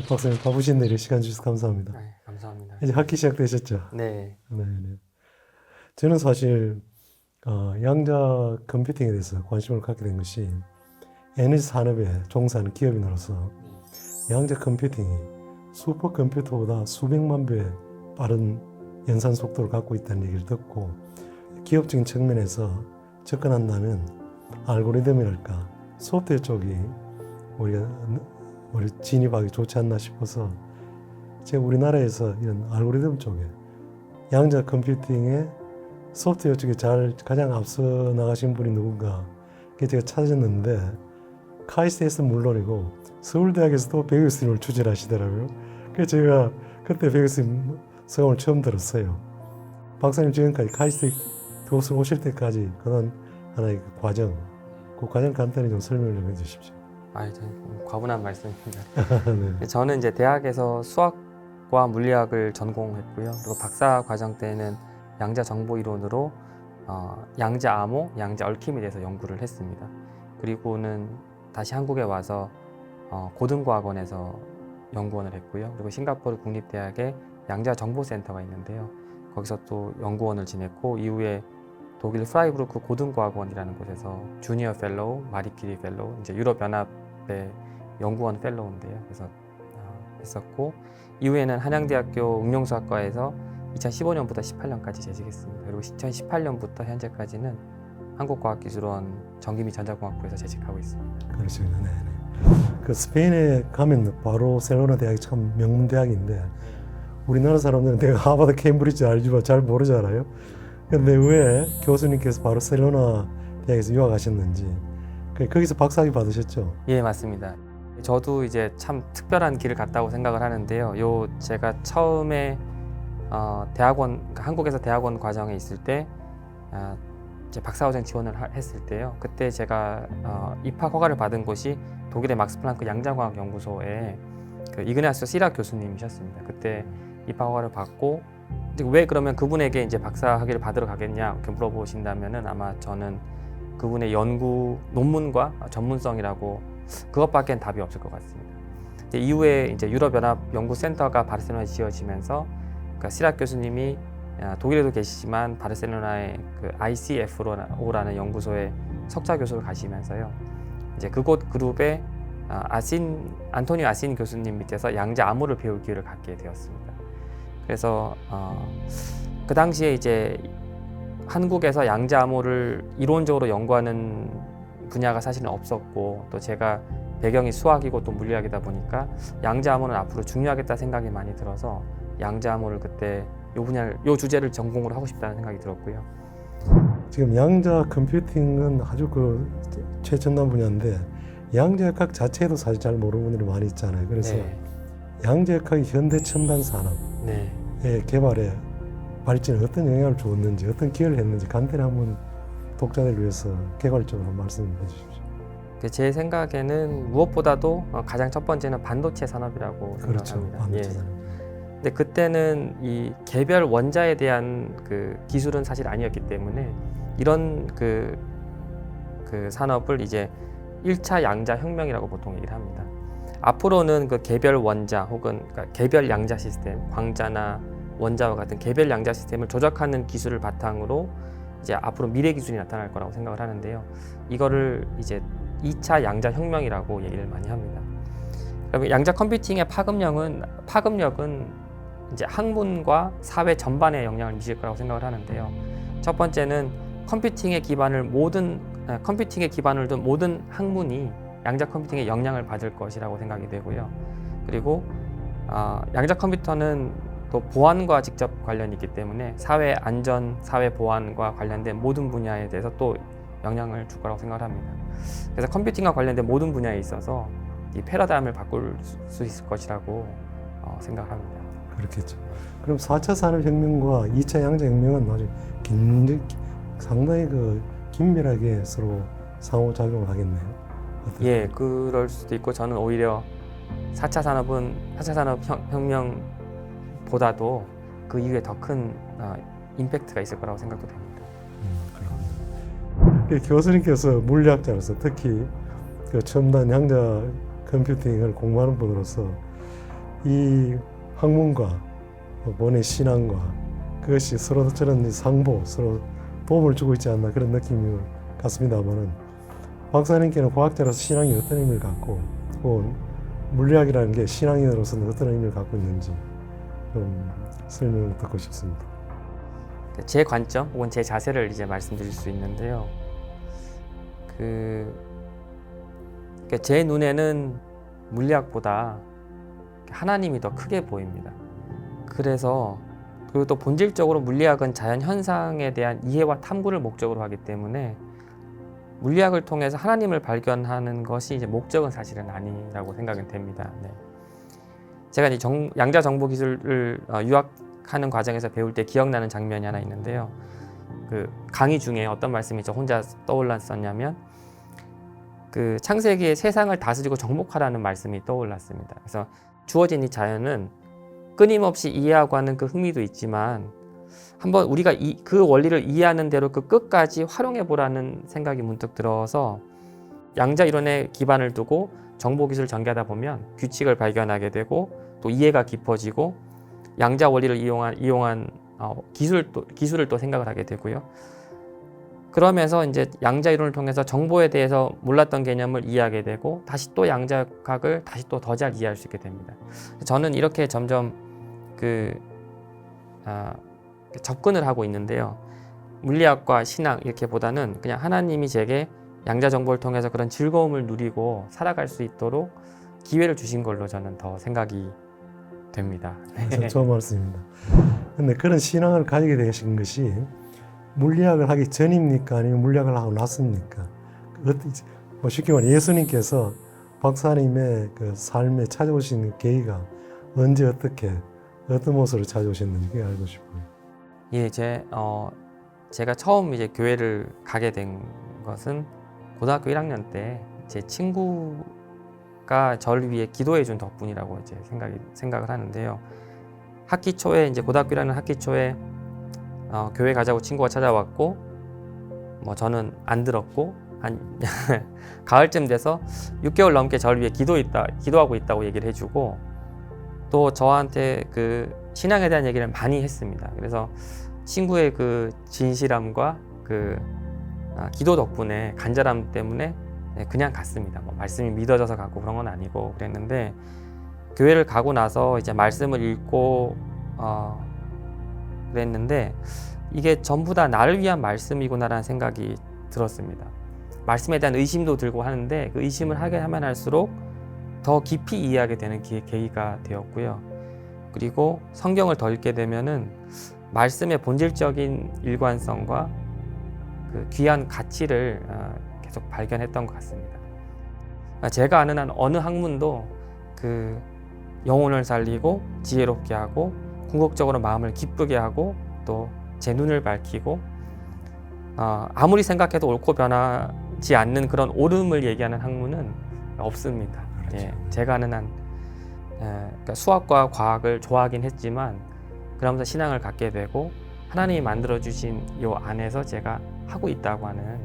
박사님 바쁘신 내일 시간 주셔서 감사합니다. 네, 감사합니다. 이제 학기 시작되셨죠? 네. 네. 저는 사실 양자 컴퓨팅에 대해서 관심을 갖게 된 것이 에너지 산업에 종사하는 기업인으로서 양자 컴퓨팅이 슈퍼컴퓨터보다 수백만 배 빠른 연산 속도를 갖고 있다는 얘기를 듣고 기업적인 측면에서 접근한다면 알고리즘이랄까 소프트웨어 쪽이 우리 진입하기 좋지 않나 싶어서 제가 우리나라에서 이런 알고리즘 쪽에 양자 컴퓨팅의 소프트웨어 쪽에 가장 앞서 나가신 분이 누군가 제가 찾았는데 카이스트에서는 물론이고 서울대학에서도 배 교수님을 추진하시더라고요. 그래서 제가 그때 배 교수님 성함을 처음 들었어요. 박사님 지금까지 카이스트 교수 오실 때까지 그런 하나의 그 과정 간단히 좀 설명을 좀 해주십시오. 과분한 말씀입니다. 네. 저는 이제 대학에서 수학과 물리학을 전공했고요. 그리고 박사 과정 때는 양자 정보 이론으로 양자 암호, 양자 얽힘에 대해서 연구를 했습니다. 그리고는 다시 한국에 와서 고등과학원에서 연구원을 했고요. 그리고 싱가포르 국립대학에 양자 정보센터가 있는데요. 거기서 또 연구원을 지냈고 이후에 독일 프라이부르크 고등과학원이라는 곳에서 주니어 펠로우, 마리키리 펠로우, 이제 유럽연합의 연구원 펠로우인데요. 그래서 했었고 이후에는 한양대학교 응용수학과에서 2015년부터 18년까지 재직했습니다. 그리고 2018년부터 현재까지는 한국과학기술원 전기및 전자공학부에서 재직하고 있습니다. 그렇습니다. 네. 그 스페인에 가면 바르셀로나 대학이 참 명문 대학인데 우리나라 사람들은 대학 하버드, 케임브리지 알지만 잘 모르잖아요. 근데 왜 교수님께서 바르셀로나 대학에서 유학하셨는지 거기서 박사학위 받으셨죠? 예, 맞습니다. 저도 이제 참 특별한 길을 갔다고 생각을 하는데요. 제가 처음에 한국에서 대학원 과정에 있을 때 이제 박사과정 지원을 했을 때요. 그때 제가 입학 허가를 받은 곳이 독일의 막스 플랑크 양자과학 연구소의 그 이그나시오 시락 교수님이셨습니다. 그때 입학 허가를 받고 왜 그러면 그분에게 이제 박사 학위를 받으러 가겠냐 이렇게 물어보신다면은 아마 저는 그분의 연구 논문과 전문성이라고 그것밖엔 답이 없을 것 같습니다. 이후에 이제 유럽연합 연구센터가 바르셀로나에 지어지면서 그러니까 시락 교수님이 독일에도 계시지만 바르셀로나의 그 ICFO라는 연구소에 석좌 교수를 가시면서요. 이제 그곳 그룹에 안토니오 아신 교수님 밑에서 양자 암호를 배울 기회를 갖게 되었습니다. 그래서 그 당시에 이제 한국에서 양자 암호를 이론적으로 연구하는 분야가 사실은 없었고 또 제가 배경이 수학이고 또 물리학이다 보니까 양자 암호는 앞으로 중요하겠다 생각이 많이 들어서 양자 암호를 그때 요 주제를 전공으로 하고 싶다는 생각이 들었고요. 지금 양자 컴퓨팅은 아주 최첨단 분야인데 양자역학 자체도 사실 잘 모르는 분들이 많이 있잖아요. 그래서 네. 양자역학이 현대 첨단 산업의 네. 개발에 발전에 어떤 영향을 주었는지 어떤 기여를 했는지 간단히 한번 독자들을 위해서 개괄적으로 말씀해 주십시오. 제 생각에는 무엇보다도 가장 첫 번째는 반도체 산업이라고 그렇죠. 생각합니다. 반도체 산업. 근데 그때는 이 개별 원자에 대한 그 기술은 사실 아니었기 때문에 이런 그 산업을 이제 1차 양자 혁명이라고 보통 얘기를 합니다. 앞으로는 그 개별 원자 혹은 그러니까 개별 양자 시스템, 광자나 원자와 같은 개별 양자 시스템을 조작하는 기술을 바탕으로 이제 앞으로 미래 기술이 나타날 거라고 생각을 하는데요. 이거를 이제 2차 양자 혁명이라고 얘기를 많이 합니다. 그러면 양자 컴퓨팅의 파급력은 이제 학문과 사회 전반에 영향을 미칠 거라고 생각을 하는데요. 첫 번째는 컴퓨팅에 기반을 둔 모든 학문이 양자 컴퓨팅에 영향을 받을 것이라고 생각이 되고요. 그리고 양자 컴퓨터는 또 보안과 직접 관련이 있기 때문에 사회 안전, 사회 보안과 관련된 모든 분야에 대해서 또 영향을 줄 거라고 생각을 합니다. 그래서 컴퓨팅과 관련된 모든 분야에 있어서 이 패러다임을 바꿀 수 있을 것이라고 생각합니다. 그렇겠죠. 그럼 4차 산업혁명과 2차 양자혁명은 아주 상당히 긴밀하게 서로 상호작용을 하겠네요. 예, 그럴 수도 있고 저는 오히려 4차 산업혁명보다도 그 이후에 더 큰 임팩트가 있을 거라고 생각도 됩니다. 그렇군요. 교수님께서 물리학자로서 특히 그 첨단 양자 컴퓨팅을 공부하는 분으로서 이 학문과 본의 신앙과 그것이 서로 저런 상보, 서로 도움을 주고 있지 않나 그런 느낌이 같습니다만은 박사님께는 과학자로서 신앙이 어떤 의미를 갖고 혹은 물리학이라는 게 신앙인으로서는 어떤 의미를 갖고 있는지 좀 설명을 듣고 싶습니다. 제 관점 혹은 제 자세를 이제 말씀드릴 수 있는데요. 제 눈에는 물리학보다 하나님이 더 크게 보입니다. 그래서 그리고 또 본질적으로 물리학은 자연 현상에 대한 이해와 탐구를 목적으로 하기 때문에 물리학을 통해서 하나님을 발견하는 것이 이제 목적은 사실은 아니라고 생각은 됩니다. 네. 제가 이제 양자 정보 기술을 유학하는 과정에서 배울 때 기억나는 장면이 하나 있는데요. 그 강의 중에 어떤 말씀이 저 혼자 떠올랐었냐면 그 창세기의 세상을 다스리고 정복하라는 말씀이 떠올랐습니다. 그래서 주어진 이 자연은 끊임없이 이해하고 하는 그 흥미도 있지만 한번 우리가 그 원리를 이해하는 대로 그 끝까지 활용해 보라는 생각이 문득 들어서 양자 이론에 기반을 두고 정보 기술을 전개하다 보면 규칙을 발견하게 되고 또 이해가 깊어지고 양자 원리를 이용한 기술을 또 생각을 하게 되고요. 그러면서 이제 양자 이론을 통해서 정보에 대해서 몰랐던 개념을 이해하게 되고 다시 또 양자각을 다시 또 더 잘 이해할 수 있게 됩니다. 저는 이렇게 점점 접근을 하고 있는데요. 물리학과 신앙 이렇게보다는 그냥 하나님이 제게 양자 정보를 통해서 그런 즐거움을 누리고 살아갈 수 있도록 기회를 주신 걸로 저는 더 생각이 됩니다. 좋은 말씀입니다. 근데 그런 신앙을 가지게 되신 것이 물리학을 하기 전입니까? 아니면 물리학을 하고 났습니까? 쉽게 말해 예수님께서 박사님의 그 삶에 찾아오신 계기가 언제 어떻게 어떤 모습으로 찾아오셨는지 그게 알고 싶어요. 예, 제가 처음 이제 교회를 가게 된 것은 고등학교 1학년 때 제 친구가 저를 위해 기도해 준 덕분이라고 이제 생각을 하는데요. 학기 초에 이제 고등학교 1학년 학기 초에 교회 가자고 친구가 찾아왔고 저는 안 들었고 한 가을쯤 돼서 6개월 넘게 저를 위해 기도하고 있다고 얘기를 해주고 또 저한테 그 신앙에 대한 얘기를 많이 했습니다. 그래서 친구의 그 진실함과 그 기도 덕분에 간절함 때문에 그냥 갔습니다. 말씀이 믿어져서 갔고 그런 건 아니고 그랬는데 교회를 가고 나서 이제 말씀을 읽고 그랬는데 이게 전부 다 나를 위한 말씀이구나라는 생각이 들었습니다. 말씀에 대한 의심도 들고 하는데 그 의심을 하게 하면 할수록 더 깊이 이해하게 되는 계기가 되었고요. 그리고 성경을 더 읽게 되면은 말씀의 본질적인 일관성과 그 귀한 가치를 계속 발견했던 것 같습니다. 제가 아는 한 어느 학문도 그 영혼을 살리고 지혜롭게 하고 궁극적으로 마음을 기쁘게 하고 또 제 눈을 밝히고 아무리 생각해도 옳고 변하지 않는 그런 옳음을 얘기하는 학문은 없습니다. 그렇죠. 예, 제가 아는 한 그러니까 수학과 과학을 좋아하긴 했지만 그러면서 신앙을 갖게 되고 하나님이 만들어주신 이 안에서 제가 하고 있다고 하는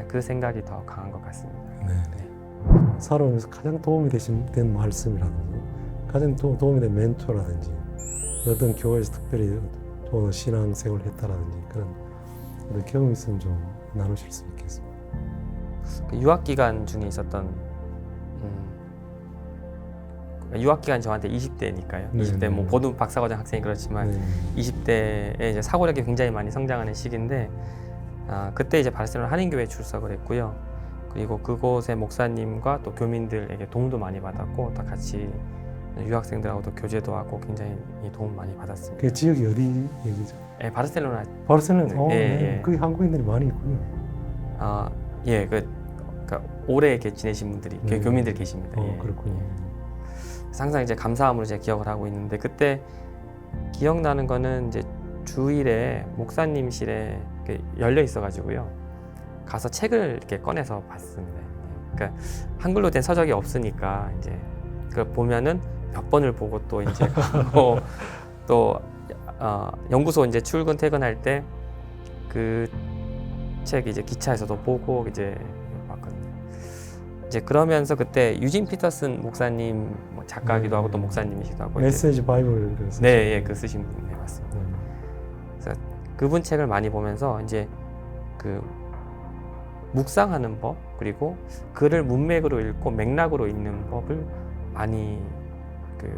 그 생각이 더 강한 것 같습니다. 네. 살아오면서 가장 도움이 된 말씀이라든지 가장 도움이 된 멘토라든지 어떤 교회에서 특별히 좋은 신앙생활을 했다라든지 그런 경험이 있으면 좀 나누실 수 있겠습니다. 유학 기간 중에 있었던 유학 기간 저한테 20대니까요. 20대 뭐 모든 박사과정 학생이 그렇지만 20대에 이제 사고력이 굉장히 많이 성장하는 시기인데 그때 이제 바르셀로나 한인교회에 출석을 했고요. 그리고 그곳의 목사님과 또 교민들에게 도움도 많이 받았고 또 같이 유학생들하고도 교제도 하고 굉장히 도움 많이 받았습니다. 그 지역이 어디 얘기죠? 예, 바르셀로나. 바르셀로나. 예. 거기 한국인들이 많이 있군요. 예, 그러니까 오래 이렇게 지내신 분들이 교민들 계십니다. 예. 그렇군요. 항상 이제 감사함으로 제가 기억을 하고 있는데 그때 기억나는 거는 이제 주일에 목사님실에 열려 있어가지고요. 가서 책을 이렇게 꺼내서 봤습니다. 그러니까 한글로 된 서적이 없으니까 이제 그 보면은 몇 번을 보고 또 이제 가고 또 연구소 이제 출근 퇴근할 때 그 책 이제 기차에서도 보고 이제 봤거든요. 이제 그러면서 그때 유진 피터슨 목사님 작가기도 하고 또 목사님이시기도 하고 메시지 바이블 그래서 네, 예, 그 쓰신 분, 네, 맞습니다. 그래서 그분 책을 많이 보면서 이제 그 묵상하는 법 그리고 글을 문맥으로 읽고 맥락으로 읽는 법을 많이 그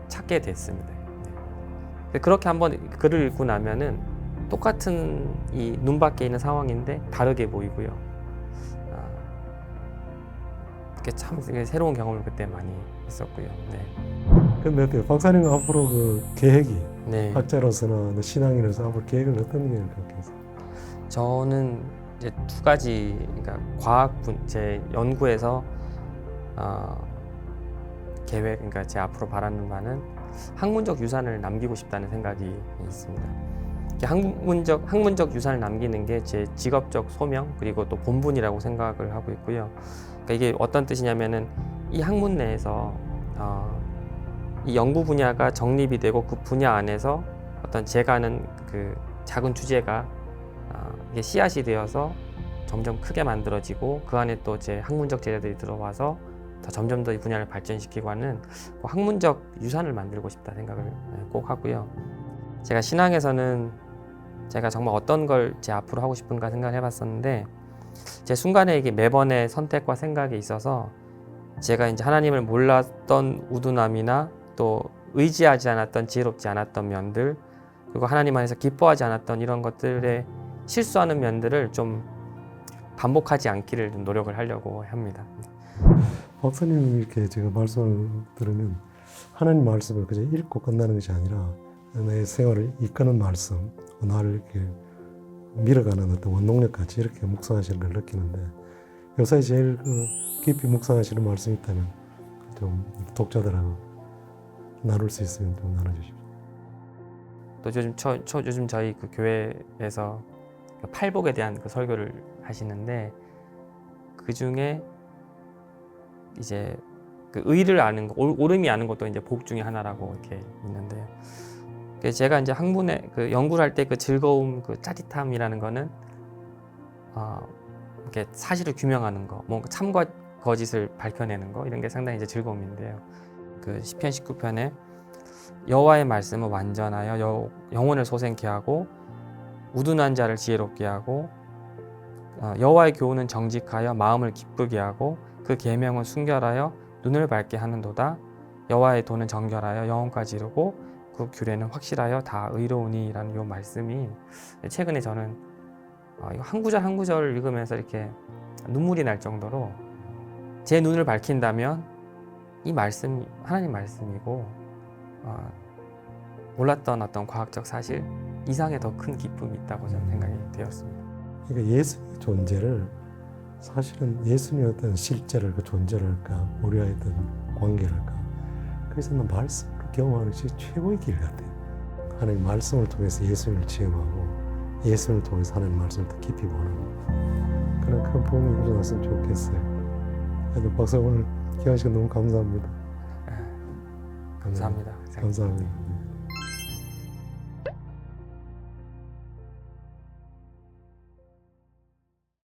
찾게 됐습니다. 네. 그렇게 한번 글을 읽고 나면은 똑같은 이 눈밖에 있는 상황인데 다르게 보이고요. 그게 참 새로운 경험을 그때 많이 했었고요. 네. 근데 어때요? 박사님 앞으로 그 계획이 네. 학자로서나 신앙인으로서 앞으로 계획을 어떤 계획을 갖고 계세요? 저는 이제 두 가지, 그러니까 제 연구에서 계획, 그러니까 제 앞으로 바라는 바는 학문적 유산을 남기고 싶다는 생각이 있습니다. 학문적 유산을 남기는 게 제 직업적 소명 그리고 또 본분이라고 생각을 하고 있고요. 그러니까 이게 어떤 뜻이냐면은 이 학문 내에서 이 연구 분야가 정립이 되고 그 분야 안에서 어떤 제가 아는 그 작은 주제가 이게 씨앗이 되어서 점점 크게 만들어지고 그 안에 또 제 학문적 제자들이 들어와서 더 점점 더 이 분야를 발전시키고 하는 학문적 유산을 만들고 싶다 생각을 꼭 하고요. 제가 신앙에서는 제가 정말 어떤 걸 제 앞으로 하고 싶은가 생각을 해봤었는데 제 순간에 이게 매번의 선택과 생각에 있어서 제가 이제 하나님을 몰랐던 우둔함이나 또 의지하지 않았던 지혜롭지 않았던 면들 그리고 하나님 안에서 기뻐하지 않았던 이런 것들에 실수하는 면들을 좀 반복하지 않기를 좀 노력을 하려고 합니다. 박사님 이렇게 제가 말씀을 들으면 하나님 말씀을 그저 읽고 끝나는 것이 아니라 내 생활을 이끄는 말씀, 나를 이렇게 밀어가는 어떤 원동력 같이 이렇게 묵상하시는 걸 느끼는데 요새 제일 깊이 묵상하시는 말씀이 있다면 좀 독자들하고 나눌 수 있으면 좀 나눠주십시오. 또 요즘 저희 그 교회에서 팔복에 대한 그 설교를 하시는데 그 중에 이제 그 의를 아는 거, 옳음이 아는 것도 이제 복 중에 하나라고 이렇게 있는데요. 제가 이제 학문에 그 연구를 할 때 그 즐거움, 그 짜릿함이라는 거는 이렇게 사실을 규명하는 거, 뭔가 참과 거짓을 밝혀내는 거 이런 게 상당히 이제 즐거움인데요. 그 시편 19편에 여호와의 말씀은 완전하여 영혼을 소생케 하고 우둔한 자를 지혜롭게 하고 여호와의 교훈은 정직하여 마음을 기쁘게 하고 그 계명은 순결하여 눈을 밝게 하는도다. 여호와의 도는 정결하여 영혼까지 이르고 그 규례는 확실하여 다 의로우니라는 이 말씀이 최근에 저는 이거 한 구절 한 구절 읽으면서 이렇게 눈물이 날 정도로 제 눈을 밝힌다면 이 말씀 하나님 말씀이고 몰랐던 어떤 과학적 사실 이상의 더 큰 기쁨이 있다고 저는 생각이 되었습니다. 그러니까 예수의 존재를 사실은 예수님의 어떤 실제를 그 존재를 할까 우리와의 어떤 관계를 할까 그래서는 말씀을 경험하는 것이 최고의 길 같아요. 하나님 말씀을 통해서 예수님을 체험하고 예수님을 통해서 하나님 말씀을 더 깊이 보는 그런 큰 부흥이 일어났으면 좋겠어요. 하여튼 박사 오늘 귀한 시간 너무 감사합니다. 감사합니다. 감사합니다.